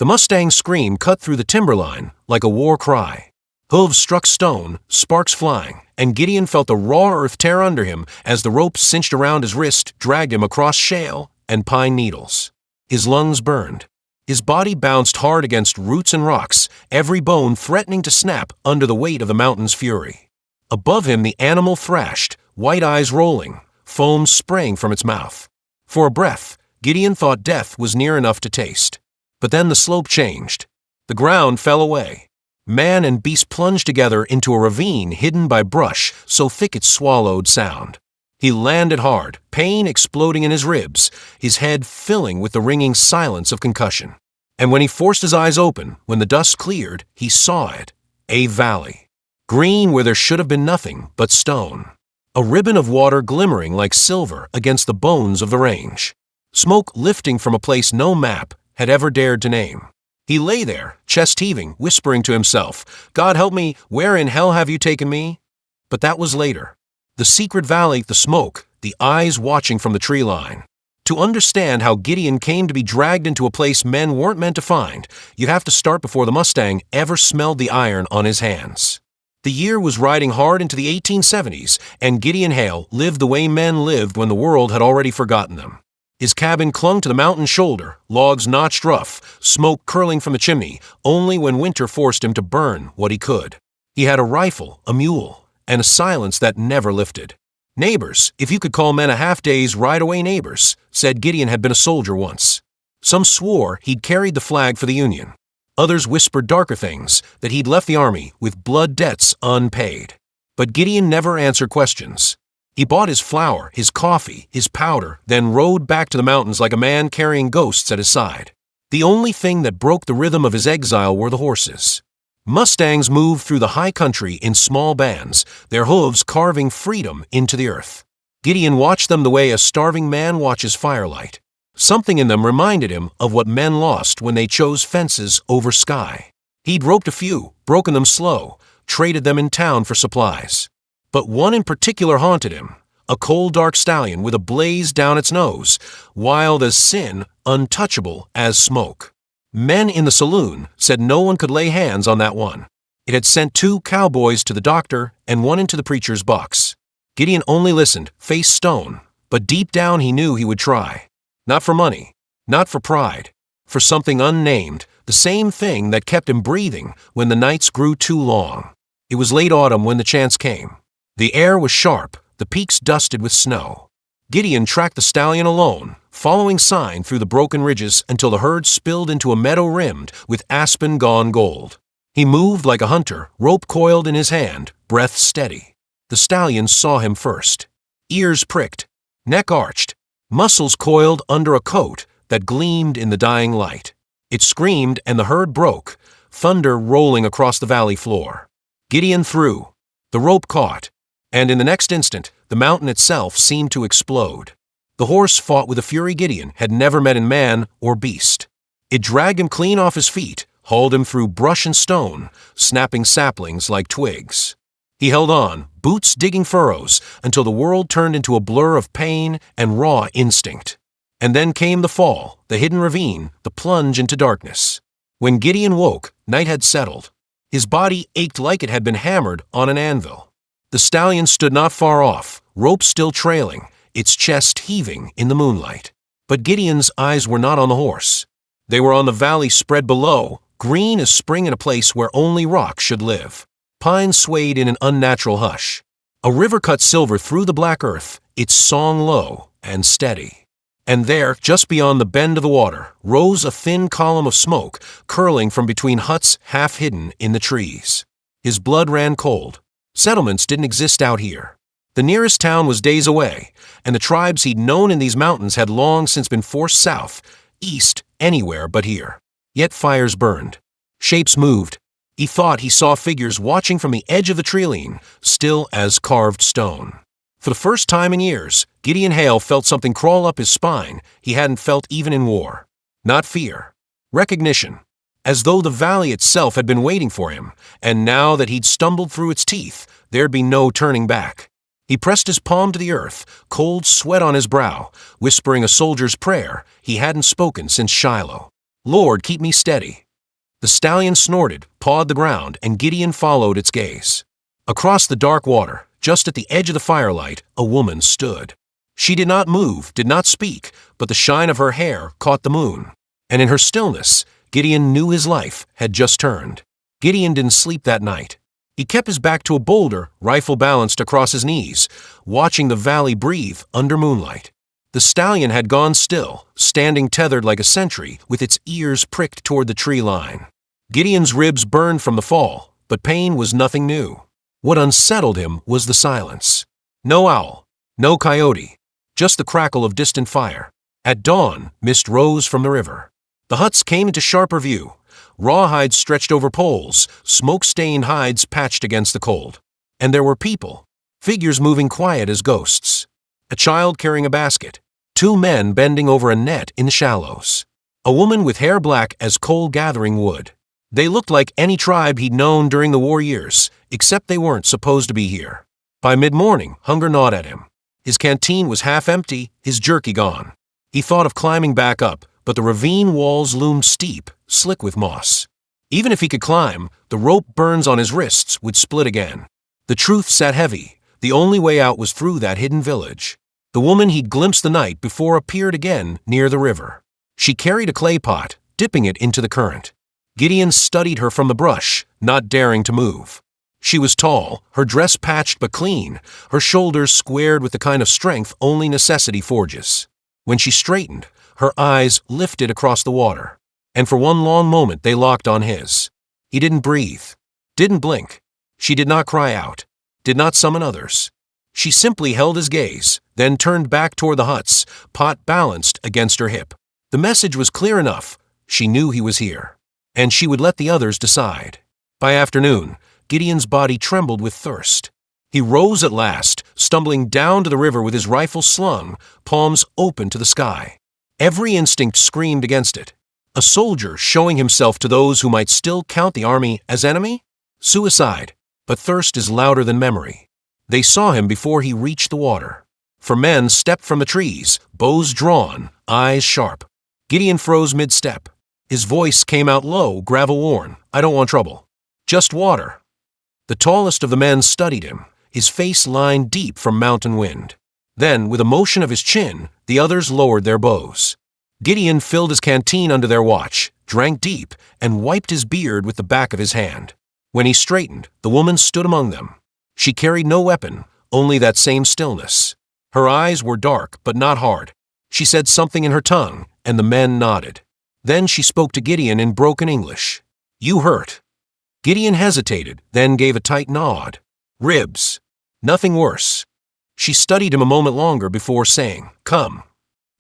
The Mustang's scream cut through the timberline like a war cry. Hooves struck stone, sparks flying, and Gideon felt the raw earth tear under him as the rope cinched around his wrist dragged him across shale and pine needles. His lungs burned. His body bounced hard against roots and rocks, every bone threatening to snap under the weight of the mountain's fury. Above him the animal thrashed, white eyes rolling, foam spraying from its mouth. For a breath, Gideon thought death was near enough to taste. But then the slope changed. The ground fell away. Man and beast plunged together into a ravine hidden by brush so thick it swallowed sound. He landed hard, pain exploding in his ribs, his head filling with the ringing silence of concussion. And when he forced his eyes open, when the dust cleared, he saw it. A valley. Green where there should have been nothing but stone. A ribbon of water glimmering like silver against the bones of the range. Smoke lifting from a place no map had ever dared to name. He lay there, chest heaving, whispering to himself, "God help me, where in hell have you taken me?" But that was later. The secret valley, the smoke, the eyes watching from the tree line. To understand how Gideon came to be dragged into a place men weren't meant to find, you'd have to start before the Mustang ever smelled the iron on his hands. The year was riding hard into the 1870s, and Gideon Hale lived the way men lived when the world had already forgotten them. His cabin clung to the mountain shoulder, logs notched rough, smoke curling from the chimney, only when winter forced him to burn what he could. He had a rifle, a mule, and a silence that never lifted. Neighbors, if you could call men a half-day's ride-away neighbors, said Gideon had been a soldier once. Some swore he'd carried the flag for the Union. Others whispered darker things, that he'd left the army with blood debts unpaid. But Gideon never answered questions. He bought his flour, his coffee, his powder, then rode back to the mountains like a man carrying ghosts at his side. The only thing that broke the rhythm of his exile were the horses. Mustangs moved through the high country in small bands, their hooves carving freedom into the earth. Gideon watched them the way a starving man watches firelight. Something in them reminded him of what men lost when they chose fences over sky. He'd roped a few, broken them slow, traded them in town for supplies. But one in particular haunted him, a cold dark stallion with a blaze down its nose, wild as sin, untouchable as smoke. Men in the saloon said no one could lay hands on that one. It had sent 2 cowboys to the doctor and 1 into the preacher's box. Gideon only listened, face stone, but deep down he knew he would try. Not for money, not for pride, for something unnamed, the same thing that kept him breathing when the nights grew too long. It was late autumn when the chance came. The air was sharp, the peaks dusted with snow. Gideon tracked the stallion alone, following sign through the broken ridges until the herd spilled into a meadow rimmed with aspen gone gold. He moved like a hunter, rope coiled in his hand, breath steady. The stallion saw him first. Ears pricked, neck arched, muscles coiled under a coat that gleamed in the dying light. It screamed and the herd broke, thunder rolling across the valley floor. Gideon threw. The rope caught. And in the next instant, the mountain itself seemed to explode. The horse fought with a fury Gideon had never met in man or beast. It dragged him clean off his feet, hauled him through brush and stone, snapping saplings like twigs. He held on, boots digging furrows, until the world turned into a blur of pain and raw instinct. And then came the fall, the hidden ravine, the plunge into darkness. When Gideon woke, night had settled. His body ached like it had been hammered on an anvil. The stallion stood not far off, rope still trailing, its chest heaving in the moonlight. But Gideon's eyes were not on the horse. They were on the valley spread below, green as spring in a place where only rock should live. Pines swayed in an unnatural hush. A river cut silver through the black earth, its song low and steady. And there, just beyond the bend of the water, rose a thin column of smoke, curling from between huts half hidden in the trees. His blood ran cold. Settlements didn't exist out here. The nearest town was days away, and the tribes he'd known in these mountains had long since been forced south, east, anywhere but here. Yet fires burned. Shapes moved. He thought he saw figures watching from the edge of the treeline, still as carved stone. For the first time in years, Gideon Hale felt something crawl up his spine he hadn't felt even in war. Not fear. Recognition. As though the valley itself had been waiting for him, and now that he'd stumbled through its teeth, there'd be no turning back. He pressed his palm to the earth, cold sweat on his brow, whispering a soldier's prayer he hadn't spoken since Shiloh. Lord, keep me steady. The stallion snorted, pawed the ground, and Gideon followed its gaze. Across the dark water, just at the edge of the firelight, a woman stood. She did not move, did not speak, but the shine of her hair caught the moon. And in her stillness, Gideon knew his life had just turned. Gideon didn't sleep that night. He kept his back to a boulder, rifle balanced across his knees, watching the valley breathe under moonlight. The stallion had gone still, standing tethered like a sentry, with its ears pricked toward the tree line. Gideon's ribs burned from the fall, but pain was nothing new. What unsettled him was the silence. No owl, no coyote, just the crackle of distant fire. At dawn, mist rose from the river. The huts came into sharper view. Raw hides stretched over poles, smoke-stained hides patched against the cold. And there were people, figures moving quiet as ghosts. A child carrying a basket. 2 men bending over a net in the shallows. A woman with hair black as coal gathering wood. They looked like any tribe he'd known during the war years, except they weren't supposed to be here. By mid-morning, hunger gnawed at him. His canteen was half empty, his jerky gone. He thought of climbing back up, but the ravine walls loomed steep, slick with moss. Even if he could climb, the rope burns on his wrists would split again. The truth sat heavy. The only way out was through that hidden village. The woman he'd glimpsed the night before appeared again near the river. She carried a clay pot, dipping it into the current. Gideon studied her from the brush, not daring to move. She was tall, her dress patched but clean, her shoulders squared with the kind of strength only necessity forges. When she straightened, her eyes lifted across the water, and for one long moment they locked on his. He didn't breathe, didn't blink. She did not cry out, did not summon others. She simply held his gaze, then turned back toward the huts, pot balanced against her hip. The message was clear enough. She knew he was here, and she would let the others decide. By afternoon, Gideon's body trembled with thirst. He rose at last, stumbling down to the river with his rifle slung, palms open to the sky. Every instinct screamed against it. A soldier showing himself to those who might still count the army as enemy? Suicide. But thirst is louder than memory. They saw him before he reached the water. For men stepped from the trees, bows drawn, eyes sharp. Gideon froze mid-step. His voice came out low, gravel-worn. I don't want trouble. Just water. The tallest of the men studied him, his face lined deep from mountain wind. Then, with a motion of his chin, the others lowered their bows. Gideon filled his canteen under their watch, drank deep, and wiped his beard with the back of his hand. When he straightened, the woman stood among them. She carried no weapon, only that same stillness. Her eyes were dark, but not hard. She said something in her tongue, and the men nodded. Then she spoke to Gideon in broken English. You hurt. Gideon hesitated, then gave a tight nod. Ribs. Nothing worse. She studied him a moment longer before saying, Come.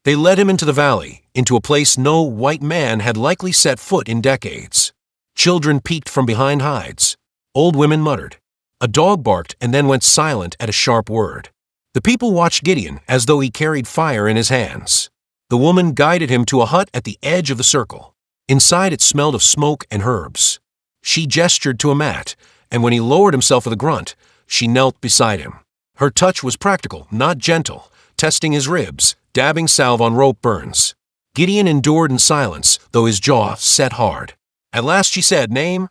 They led him into the valley, into a place no white man had likely set foot in decades. Children peeked from behind hides. Old women muttered. A dog barked and then went silent at a sharp word. The people watched Gideon as though he carried fire in his hands. The woman guided him to a hut at the edge of the circle. Inside it smelled of smoke and herbs. She gestured to a mat, and when he lowered himself with a grunt, she knelt beside him. Her touch was practical, not gentle, testing his ribs, dabbing salve on rope burns. Gideon endured in silence, though his jaw set hard. At last she said, Name?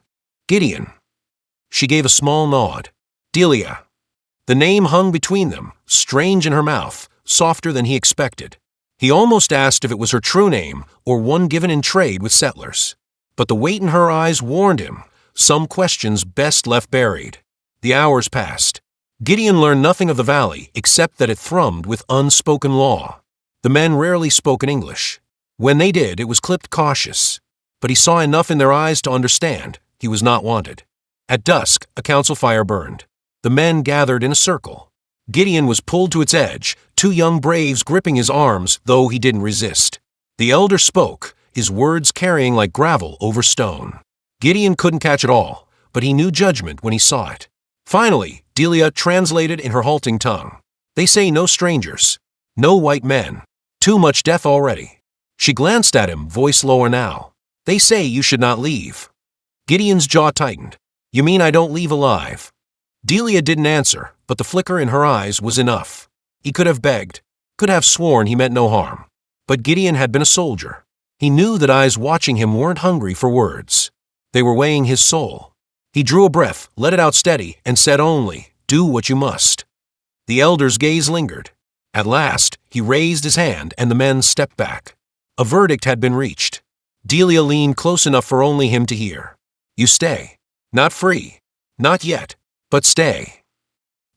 Gideon. She gave a small nod. Delia. The name hung between them, strange in her mouth, softer than he expected. He almost asked if it was her true name or one given in trade with settlers. But the weight in her eyes warned him, some questions best left buried. The hours passed. Gideon learned nothing of the valley except that it thrummed with unspoken law. The men rarely spoke in English. When they did, it was clipped cautious. But he saw enough in their eyes to understand he was not wanted. At dusk, a council fire burned. The men gathered in a circle. Gideon was pulled to its edge, 2 young braves gripping his arms, though he didn't resist. The elder spoke, his words carrying like gravel over stone. Gideon couldn't catch it all, but he knew judgment when he saw it. Finally, Delia translated in her halting tongue. They say no strangers, no white men. Too much death already. She glanced at him, voice lower now. They say you should not leave. Gideon's jaw tightened. You mean I don't leave alive? Delia didn't answer, but the flicker in her eyes was enough. He could have begged, could have sworn he meant no harm. But Gideon had been a soldier. He knew that eyes watching him weren't hungry for words. They were weighing his soul. He drew a breath, let it out steady, and said only, "Do what you must." The elder's gaze lingered. At last, he raised his hand and the men stepped back. A verdict had been reached. Delia leaned close enough for only him to hear. "You stay. Not free. Not yet. But stay."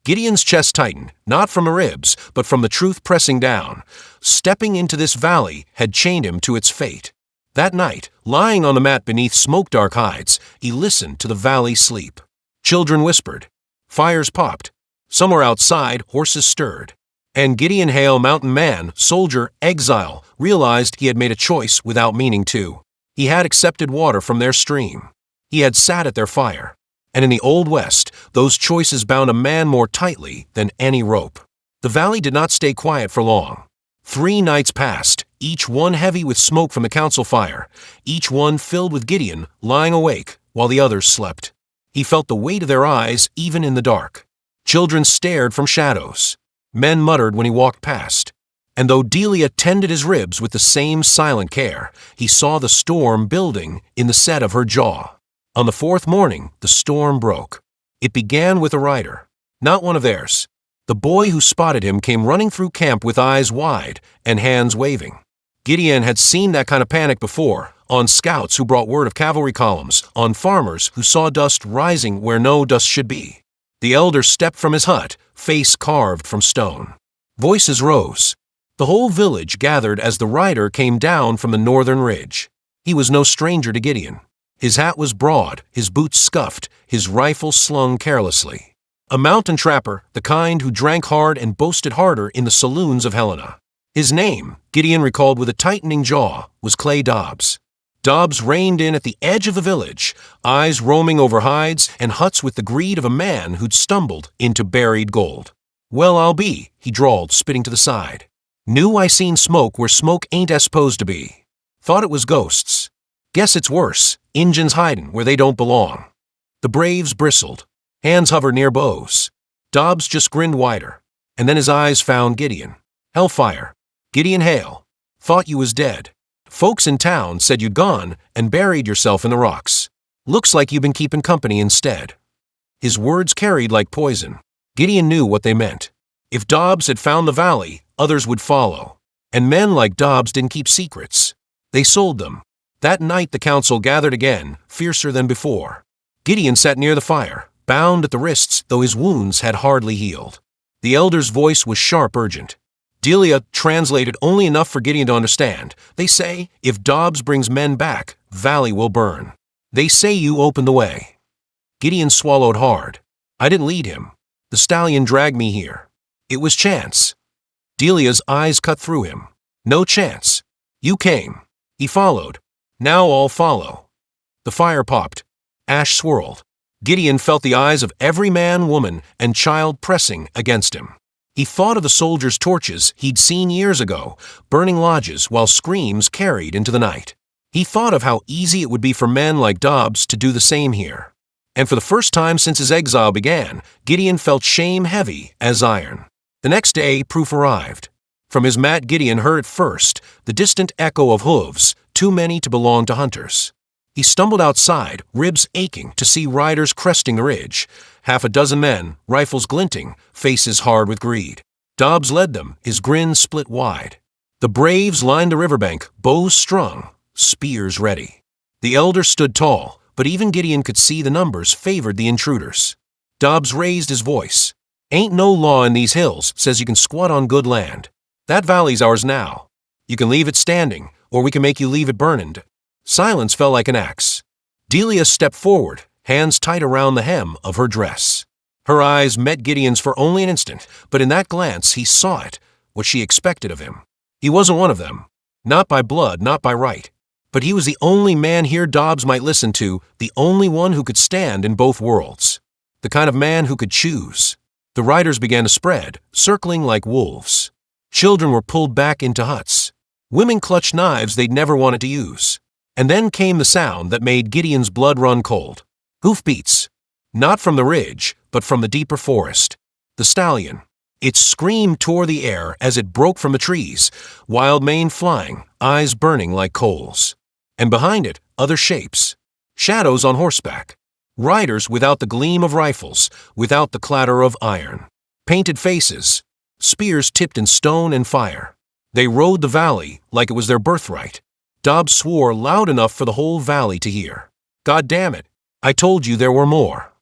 Gideon's chest tightened, not from the ribs, but from the truth pressing down. Stepping into this valley had chained him to its fate. That night, lying on the mat beneath smoke-dark hides, he listened to the valley sleep. Children whispered. Fires popped. Somewhere outside, horses stirred. And Gideon Hale, mountain man, soldier, exile, realized he had made a choice without meaning to. He had accepted water from their stream. He had sat at their fire. And in the Old West, those choices bound a man more tightly than any rope. The valley did not stay quiet for long. 3 nights passed, each one heavy with smoke from the council fire, each one filled with Gideon lying awake while the others slept. He felt the weight of their eyes even in the dark. Children stared from shadows. Men muttered when he walked past. And though Delia tended his ribs with the same silent care, he saw the storm building in the set of her jaw. On the 4th morning, the storm broke. It began with a rider, not one of theirs. The boy who spotted him came running through camp with eyes wide and hands waving. Gideon had seen that kind of panic before, on scouts who brought word of cavalry columns, on farmers who saw dust rising where no dust should be. The elder stepped from his hut, face carved from stone. Voices rose. The whole village gathered as the rider came down from the northern ridge. He was no stranger to Gideon. His hat was broad, his boots scuffed, his rifle slung carelessly. A mountain trapper, the kind who drank hard and boasted harder in the saloons of Helena. His name, Gideon recalled with a tightening jaw, was Clay Dobbs. Dobbs reined in at the edge of the village, eyes roaming over hides and huts with the greed of a man who'd stumbled into buried gold. "Well, I'll be," he drawled, spitting to the side. "Knew I seen smoke where smoke ain't as supposed to be. Thought it was ghosts. Guess it's worse, Injuns hidin' where they don't belong." The braves bristled. Hands hovered near bows. Dobbs just grinned wider, and then his eyes found Gideon. "Hellfire. Gideon Hale. Thought you was dead. Folks in town said you'd gone and buried yourself in the rocks. Looks like you've been keeping company instead." His words carried like poison. Gideon knew what they meant. If Dobbs had found the valley, others would follow. And men like Dobbs didn't keep secrets. They sold them. That night the council gathered again, fiercer than before. Gideon sat near the fire, bound at the wrists though his wounds had hardly healed. The elder's voice was sharp, urgent. Delia translated only enough for Gideon to understand. "They say, if Dobbs brings men back, valley will burn. They say you opened the way." Gideon swallowed hard. "I didn't lead him. The stallion dragged me here. It was chance." Delia's eyes cut through him. "No chance. You came." He followed. "Now all follow." The fire popped. Ash swirled. Gideon felt the eyes of every man, woman, and child pressing against him. He thought of the soldiers' torches he'd seen years ago, burning lodges while screams carried into the night. He thought of how easy it would be for men like Dobbs to do the same here. And for the first time since his exile began, Gideon felt shame heavy as iron. The next day, proof arrived. From his mat, Gideon heard at first the distant echo of hooves, too many to belong to hunters. He stumbled outside, ribs aching, to see riders cresting the ridge. 6 men, rifles glinting, faces hard with greed. Dobbs led them, his grin split wide. The braves lined the riverbank, bows strung, spears ready. The elder stood tall, but even Gideon could see the numbers favored the intruders. Dobbs raised his voice. "Ain't no law in these hills says you can squat on good land. That valley's ours now. You can leave it standing, or we can make you leave it burning." Silence fell like an axe. Delia stepped forward, hands tight around the hem of her dress. Her eyes met Gideon's for only an instant, but in that glance he saw it, what she expected of him. He wasn't one of them. Not by blood, not by right. But he was the only man here Dobbs might listen to, the only one who could stand in both worlds. The kind of man who could choose. The riders began to spread, circling like wolves. Children were pulled back into huts. Women clutched knives they'd never wanted to use. And then came the sound that made Gideon's blood run cold. Hoofbeats. Not from the ridge, but from the deeper forest. The stallion. Its scream tore the air as it broke from the trees, wild mane flying, eyes burning like coals. And behind it, other shapes. Shadows on horseback. Riders without the gleam of rifles, without the clatter of iron. Painted faces. Spears tipped in stone and fire. They rode the valley like it was their birthright. Dobbs swore loud enough for the whole valley to hear. God damn it, I told you there were more.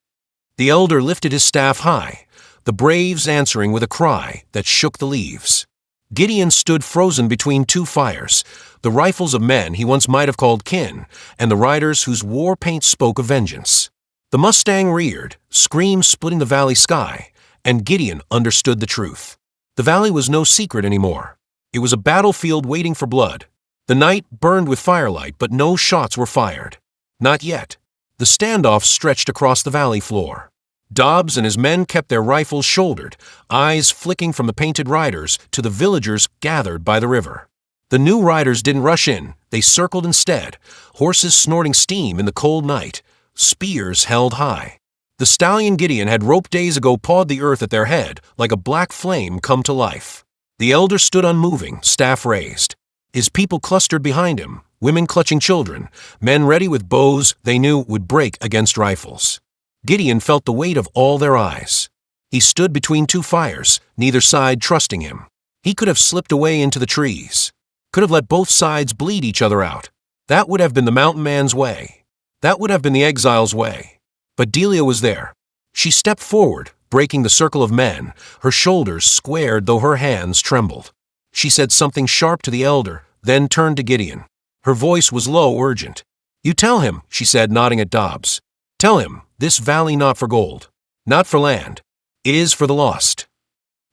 The elder lifted his staff high, the braves answering with a cry that shook the leaves. Gideon stood frozen between two fires, the rifles of men he once might have called kin, and the riders whose war paint spoke of vengeance. The Mustang reared, screams splitting the valley sky, and Gideon understood the truth. The valley was no secret anymore. It was a battlefield waiting for blood. The night burned with firelight, but no shots were fired. Not yet. The standoff stretched across the valley floor. Dobbs and his men kept their rifles shouldered, eyes flicking from the painted riders to the villagers gathered by the river. The new riders didn't rush in, they circled instead, horses snorting steam in the cold night, spears held high. The stallion Gideon had roped days ago pawed the earth at their head like a black flame come to life. The elder stood unmoving, staff raised. His people clustered behind him, women clutching children, men ready with bows they knew would break against rifles. Gideon felt the weight of all their eyes. He stood between two fires, neither side trusting him. He could have slipped away into the trees, could have let both sides bleed each other out. That would have been the mountain man's way. That would have been the exile's way. But Delia was there. She stepped forward, breaking the circle of men, her shoulders squared though her hands trembled. She said something sharp to the elder, then turned to Gideon. Her voice was low, urgent. You tell him, she said, nodding at Dobbs. Tell him, this valley not for gold, not for land. It is for the lost.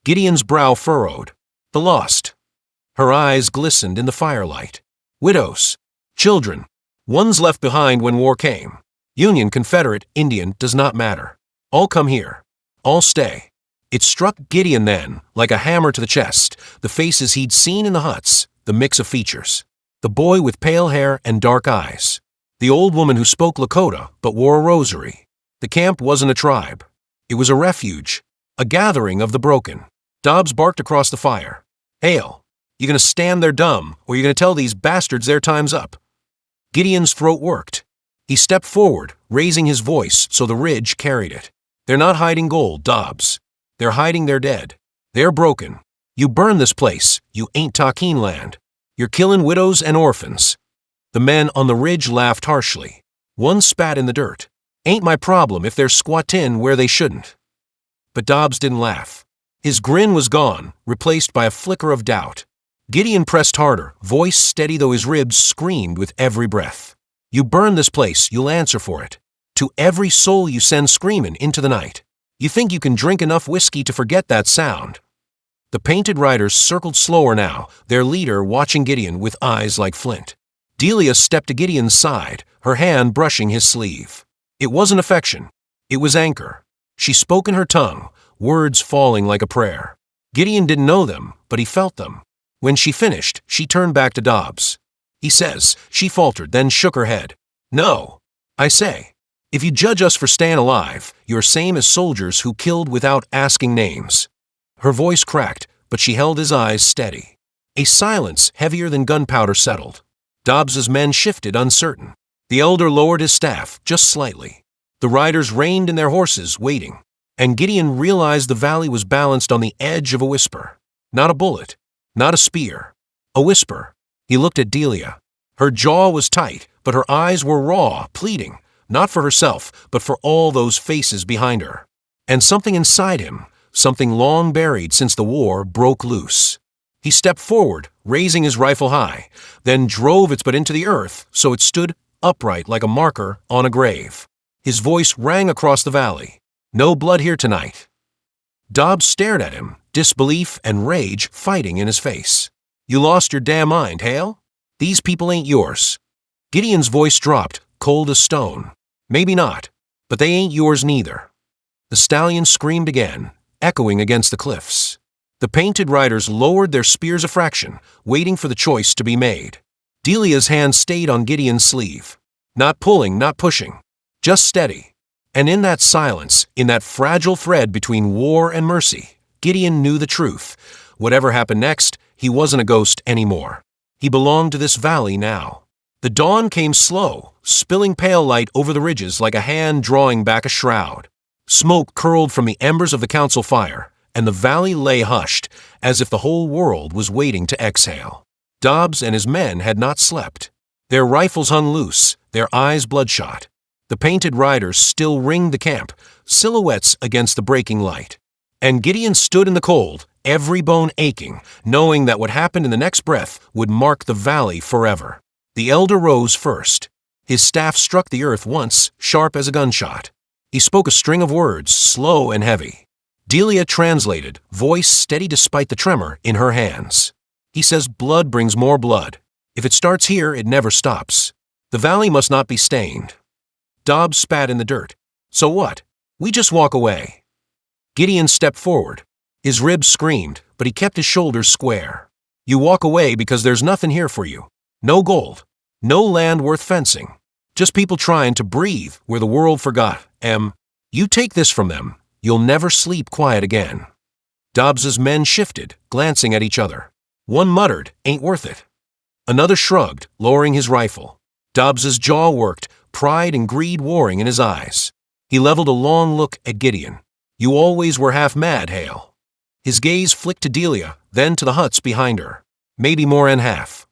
Gideon's brow furrowed. The lost. Her eyes glistened in the firelight. Widows. Children. Ones left behind when war came. Union, Confederate, Indian, does not matter. All come here. All stay. It struck Gideon then, like a hammer to the chest, the faces he'd seen in the huts, the mix of features. The boy with pale hair and dark eyes. The old woman who spoke Lakota but wore a rosary. The camp wasn't a tribe. It was a refuge, a gathering of the broken. Dobbs barked across the fire. Hail, you gonna stand there dumb, or you gonna tell these bastards their time's up? Gideon's throat worked. He stepped forward, raising his voice so the ridge carried it. They're not hiding gold, Dobbs. They're hiding their dead. They're broken. You burn this place, you ain't talking land. You're killing widows and orphans. The men on the ridge laughed harshly. One spat in the dirt. Ain't my problem if they're squattin' where they shouldn't. But Dobbs didn't laugh. His grin was gone, replaced by a flicker of doubt. Gideon pressed harder, voice steady though his ribs screamed with every breath. You burn this place, you'll answer for it. To every soul you send screamin' into the night. You think you can drink enough whiskey to forget that sound. The painted riders circled slower now, their leader watching Gideon with eyes like flint. Delia stepped to Gideon's side, her hand brushing his sleeve. It wasn't affection. It was anger. She spoke in her tongue, words falling like a prayer. Gideon didn't know them, but he felt them. When she finished, she turned back to Dobbs. He says, she faltered, then shook her head. No. I say, if you judge us for staying alive, you're same as soldiers who killed without asking names. Her voice cracked, but she held his eyes steady. A silence heavier than gunpowder settled. Dobbs's men shifted, uncertain. The elder lowered his staff, just slightly. The riders reined in their horses, waiting. And Gideon realized the valley was balanced on the edge of a whisper. Not a bullet, not a spear. A whisper. He looked at Delia. Her jaw was tight, but her eyes were raw, pleading, not for herself, but for all those faces behind her. And something inside him, something long buried since the war, broke loose. He stepped forward, raising his rifle high, then drove its butt into the earth so it stood upright like a marker on a grave. His voice rang across the valley. No blood here tonight. Dobbs stared at him, disbelief and rage fighting in his face. You lost your damn mind, Hale? These people ain't yours. Gideon's voice dropped, cold as stone. Maybe not, but they ain't yours neither. The stallion screamed again, echoing against the cliffs. The painted riders lowered their spears a fraction, waiting for the choice to be made. Delia's hand stayed on Gideon's sleeve. Not pulling, not pushing. Just steady. And in that silence, in that fragile thread between war and mercy, Gideon knew the truth. Whatever happened next, he wasn't a ghost anymore. He belonged to this valley now. The dawn came slow, spilling pale light over the ridges like a hand drawing back a shroud. Smoke curled from the embers of the council fire, and the valley lay hushed, as if the whole world was waiting to exhale. Dobbs and his men had not slept. Their rifles hung loose, their eyes bloodshot. The painted riders still ringed the camp, silhouettes against the breaking light. And Gideon stood in the cold, every bone aching, knowing that what happened in the next breath would mark the valley forever. The elder rose first. His staff struck the earth once, sharp as a gunshot. He spoke a string of words, slow and heavy. Delia translated, voice steady despite the tremor in her hands. He says blood brings more blood. If it starts here, it never stops. The valley must not be stained. Dobbs spat in the dirt. So what? We just walk away. Gideon stepped forward. His ribs screamed, but he kept his shoulders square. You walk away because there's nothing here for you. No gold. No land worth fencing. Just people trying to breathe where the world forgot. You take this from them, you'll never sleep quiet again. Dobbs's men shifted, glancing at each other. One muttered, ain't worth it. Another shrugged, lowering his rifle. Dobbs's jaw worked, pride and greed warring in his eyes. He leveled a long look at Gideon. You always were half mad, Hale. His gaze flicked to Delia, then to the huts behind her. Maybe more than half.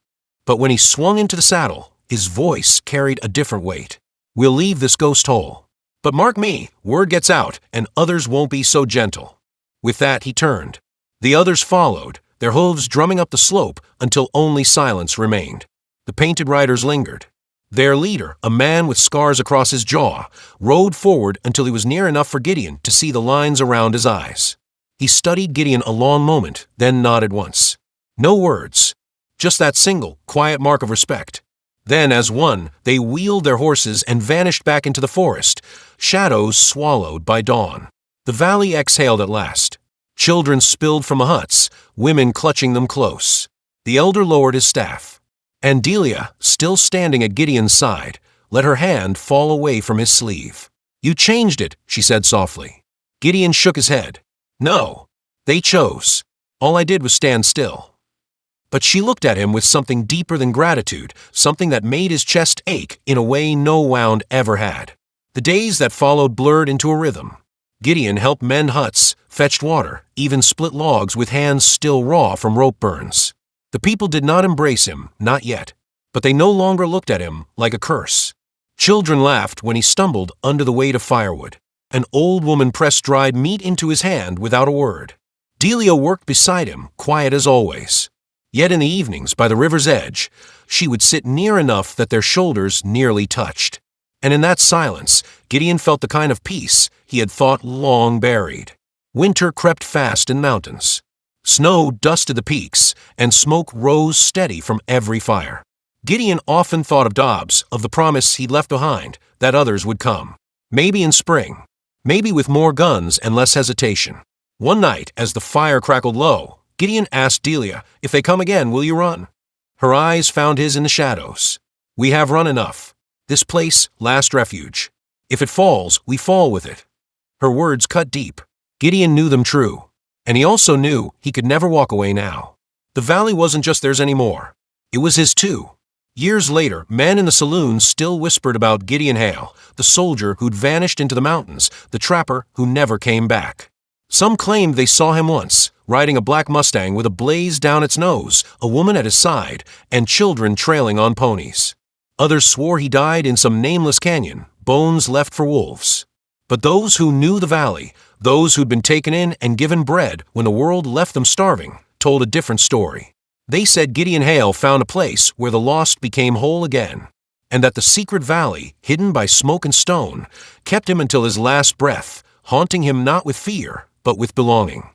But when he swung into the saddle, his voice carried a different weight. We'll leave this ghost hole. But mark me, word gets out, and others won't be so gentle. With that, he turned. The others followed, their hooves drumming up the slope until only silence remained. The painted riders lingered. Their leader, a man with scars across his jaw, rode forward until he was near enough for Gideon to see the lines around his eyes. He studied Gideon a long moment, then nodded once. No words. Just that single, quiet mark of respect. Then, as one, they wheeled their horses and vanished back into the forest, shadows swallowed by dawn. The valley exhaled at last. Children spilled from the huts, women clutching them close. The elder lowered his staff. And Delia, still standing at Gideon's side, let her hand fall away from his sleeve. You changed it, she said softly. Gideon shook his head. No, they chose. All I did was stand still. But she looked at him with something deeper than gratitude, something that made his chest ache in a way no wound ever had. The days that followed blurred into a rhythm. Gideon helped mend huts, fetched water, even split logs with hands still raw from rope burns. The people did not embrace him, not yet, but they no longer looked at him like a curse. Children laughed when he stumbled under the weight of firewood. An old woman pressed dried meat into his hand without a word. Delia worked beside him, quiet as always. Yet in the evenings, by the river's edge, she would sit near enough that their shoulders nearly touched. And in that silence, Gideon felt the kind of peace he had thought long buried. Winter crept fast in mountains. Snow dusted the peaks, and smoke rose steady from every fire. Gideon often thought of Dobbs, of the promise he'd left behind, that others would come. Maybe in spring. Maybe with more guns and less hesitation. One night, as the fire crackled low, Gideon asked Delia, if they come again, will you run? Her eyes found his in the shadows. We have run enough. This place, last refuge. If it falls, we fall with it. Her words cut deep. Gideon knew them true. And he also knew he could never walk away now. The valley wasn't just theirs anymore. It was his too. Years later, men in the saloon still whispered about Gideon Hale, the soldier who'd vanished into the mountains, the trapper who never came back. Some claimed they saw him once, riding a black Mustang with a blaze down its nose, a woman at his side, and children trailing on ponies. Others swore he died in some nameless canyon, bones left for wolves. But those who knew the valley, those who'd been taken in and given bread when the world left them starving, told a different story. They said Gideon Hale found a place where the lost became whole again, and that the secret valley, hidden by smoke and stone, kept him until his last breath, haunting him not with fear, but with belonging.